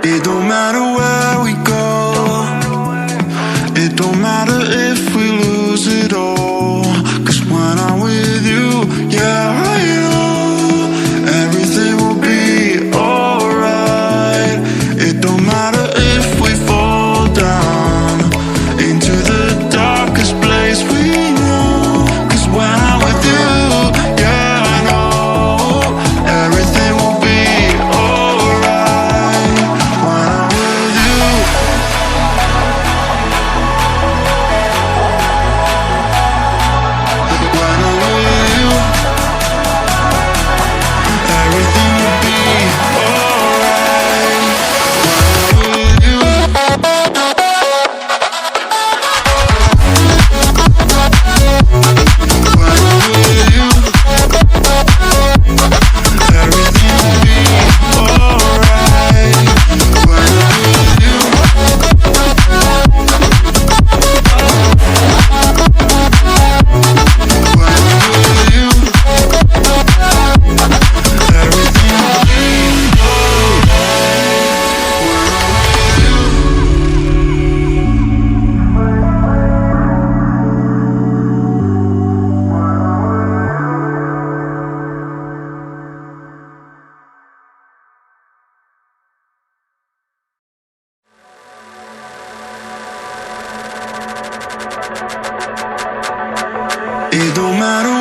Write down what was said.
It don't matter where we go, it don't matter if we lose it all. 'Cause when I'm with you, yeah, I know everything will be alright. It don't matter if we fall down into the darkest place we know. 'Cause when I'm with you, yeah, I know everything will be alright. When I'm with you, when I'm with you, everything will be alright. When I'm with you, when I'm with you, everything will be alright. When I'm with you, when I'm with you, everything will be It don't matter